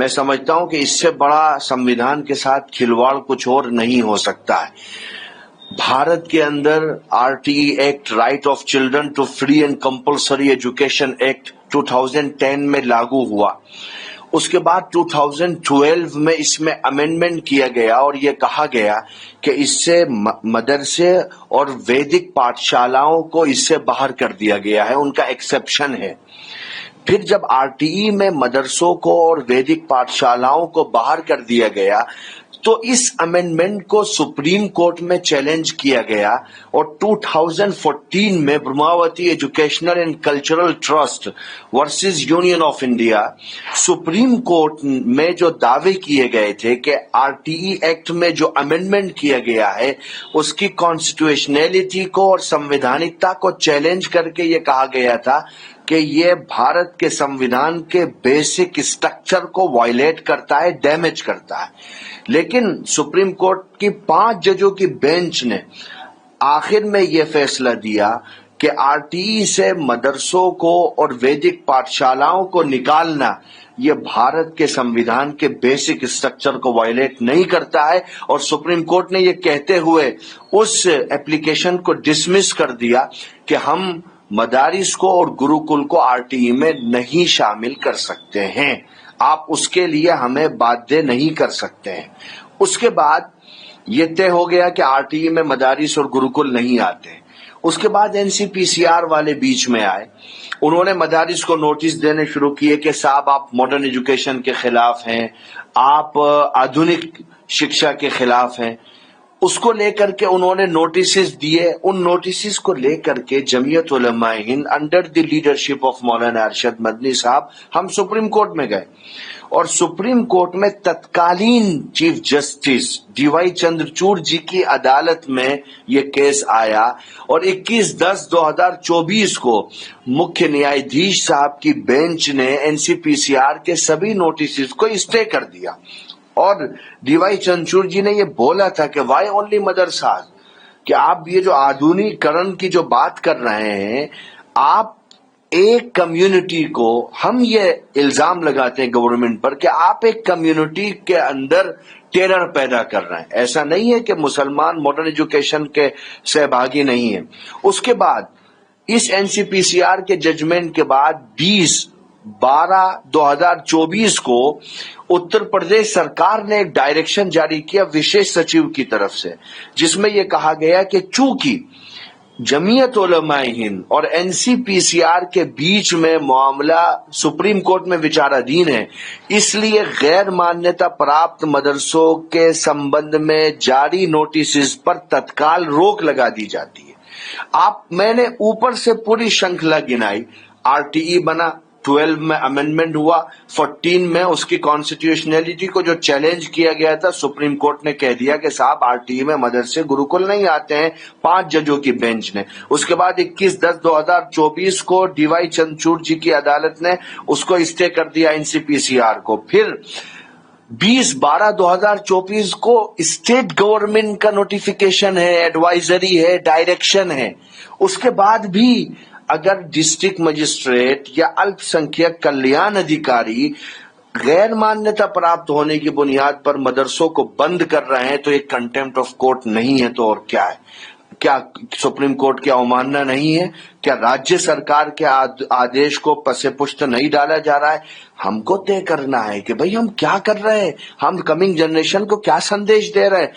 मैं समझता हूं कि इससे बड़ा संविधान के साथ खिलवाड़ कुछ और नहीं हो सकता है। भारत के अंदर RTE act, right of children to free and compulsory education act 2010 में लागू हुआ। उसके बाद 2012 में इसमें अमेंडमेंट किया गया और ये कहा गया कि इससे मदरसे और वैदिक पाठशालाओं को इससे बाहर कर दिया गया है, उनका एक्सेप्शन है। फिर जब आरटीई में मदरसों को और वैदिक पाठशालाओं को बाहर कर दिया गया तो इस अमेंडमेंट को सुप्रीम कोर्ट में चैलेंज किया गया और 2014 में Brahmavati educational and cultural trust versus union of India, supreme court में जो दावे किए गए थे कि आरटीई एक्ट में जो अमेंडमेंट किया गया है उसकी कॉन्स्टिट्यूशनैलिटी को और संवैधानिकता को चैलेंज करके ये कहा गया था कि ये भारत के संविधान के बेसिक स्ट्रक्चर को वायलेट करता है, डैमेज करता है। लेकिन सुप्रीम कोर्ट की 5 जजों की बेंच ने आखिर में यह फैसला दिया कि आरटीई से मदरसों को और वैदिक पाठशालाओं को निकालना ये भारत के संविधान के बेसिक स्ट्रक्चर को वायलेट नहीं करता है और सुप्रीम कोर्ट ने ये कहते हुए उस एप्लीकेशन को डिसमिस कर दिया कि हम मदारिस को और गुरुकुल को आरटीई में नहीं शामिल कर सकते हैं, आप उसके लिए हमें बाध्य नहीं कर सकते हैं। उसके बाद ये तय हो गया कि आरटीई में मदारिस और गुरुकुल नहीं आते। उसके बाद एनसीपीसीआर वाले बीच में आए, उन्होंने मदारिस को नोटिस देने शुरू किए कि साहब आप मॉडर्न एजुकेशन के खिलाफ हैं, आप आधुनिक शिक्षा के खिलाफ हैं। उसको लेकर के उन्होंने नोटिसेस दिए। उन नोटिसेस को लेकर के Jamiat Ulama-e Hind under the leadership of Maulana Arshad Madani साहब हम सुप्रीम कोर्ट में गए और सुप्रीम कोर्ट में तत्कालीन चीफ जस्टिस डीवाई चंद्रचूड़ जी की अदालत में ये केस आया और 21/10/2024 को मुख्य न्यायाधीश साहब की बेंच ने एनसीपीसीआर के सभी नोटिसेस को स्टे कर दिया और डीवाई चंद्रचूड़ जी ने ये बोला था कि वाई ओनली मदरसाज, कि आप ये जो आधुनिकीकरण की जो बात कर रहे हैं, आप एक कम्युनिटी को, हम ये इल्जाम लगाते हैं गवर्नमेंट पर कि आप एक कम्युनिटी के अंदर टेरर पैदा कर रहे हैं। ऐसा नहीं है कि मुसलमान मॉडर्न एजुकेशन के सहभागी नहीं है। उसके बाद इस एनसीपीसीआर के जजमेंट के बाद 20/12/2024 को उत्तर प्रदेश सरकार ने एक डायरेक्शन जारी किया विशेष सचिव की तरफ से, जिसमें यह कहा गया कि चूंकि जमीयत उलमाए हिंद और एनसीपीसीआर के बीच में मामला सुप्रीम कोर्ट में विचाराधीन है, इसलिए गैर मान्यता प्राप्त मदरसों के संबंध में जारी नोटिस पर तत्काल रोक लगा दी जाती है। मैंने ऊपर से पूरी श्रृंखला गिनाई। आरटीई बना, 12 में अमेंडमेंट हुआ, 14 में उसकी कॉन्स्टिट्यूशनैलिटी को जो चैलेंज किया गया था सुप्रीम कोर्ट ने कह दिया कि साहब आरटीई में मदरसे गुरुकुल नहीं आते हैं, 5 जजों की बेंच ने। उसके बाद 21/10/2024 को डीवाई चंद्रचूड़ जी की अदालत ने उसको स्टे कर दिया एनसीपीसीआर को। फिर 20/12/2024 को स्टेट गवर्नमेंट का नोटिफिकेशन है, एडवाइजरी है, डायरेक्शन है। उसके बाद भी अगर डिस्ट्रिक्ट मजिस्ट्रेट या अल्पसंख्यक कल्याण अधिकारी गैर मान्यता प्राप्त होने की बुनियाद पर मदरसों को बंद कर रहे हैं तो एक कंटेम्प्ट ऑफ कोर्ट नहीं है तो और क्या है? क्या सुप्रीम कोर्ट की अवमानना नहीं है? क्या राज्य सरकार के आदेश को पसे पुष्ट नहीं डाला जा रहा है? हमको तय करना है कि भाई हम क्या कर रहे हैं, हम कमिंग जनरेशन को क्या संदेश दे रहे हैं।